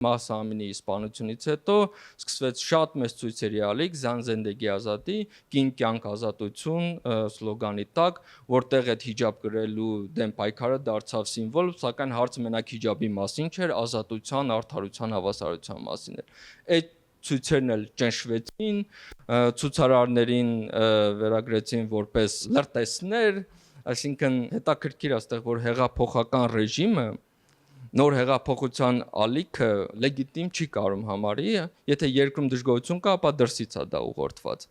Մահսա Ամինիի սպանությունից հետո սկսվեց շատ մեծ ցույցերի ալիք «Զան զենդեգի ազատի», «Կին կյանք ազատություն» սլոգանի տակ, որտեղ այդ հիջաբ կրելու դեմ պայքարը դարձավ սիմվոլ, սակայն հարցը մենակ հիջաբի մասին չէր, ազատության, արդարության, հավասարության մասին էր։ Այդ ցույցերն էլ ճնշվեցին, ցուցարարներին վերագրեցին որպես լրտեսներ, այսինքն հետաքրքիր է այստեղ, որ հեղափոխական ռեժիմը նոր հեղափոխության ալիքը լեգիտիմ չի կարող համարի, եթե երկրում դժգոհություն կա, ապա դրսից է դա ուղղորդված։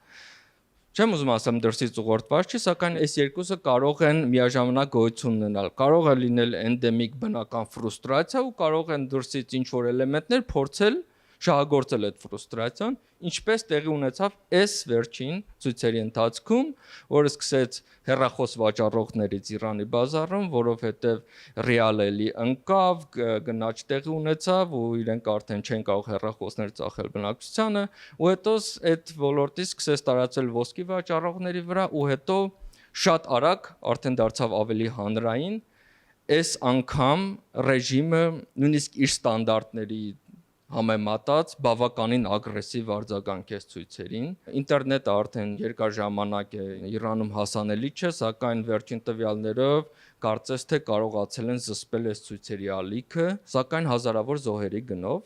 Չեմ ուզում ասեմ դրսից ուղղորդված չի, սակայն այս երկուսը կարող են միաժամանակ գոյություն ունենալ։ Կարող է լինել էնդեմիկ բնական ֆրուստրացիա ու կարող են դրսից ինչ-որ էլեմենտներ փորձել շահագործել այդ ֆրուստրացիան, ինչպես տեղի ունեցավ այս վերջին ցույցերի ընթացքում, որը սկսեց հեռախոս վաճառողներից Իրանի բազարում, որովհետև ռեալելի ընկավ, գնաճ տեղի ունեցավ ու իրենք արդեն չեն կարող հեռախոսներ ծախել բնակչությանը, ու հետո այդ ոլորտից սկսեց տարածել ոսկի վաճառողների վրա ու հետո շատ արագ արդեն դարձավ ավելի հանրային, այս անգամ ռեժիմը նույնիսկ իր ստանդարտների համեմատած բավականին ագրեսիվ արձագանքեց ցույցերին։ Ինտերնետը արդեն երկար ժամանակ է Իրանում հասանելի չէ, սակայն վերջին տվյալներով կարծես թե կարողացել են զսպել այս ցույցերի ալիքը, սակայն հազարավոր զոհերի գնով։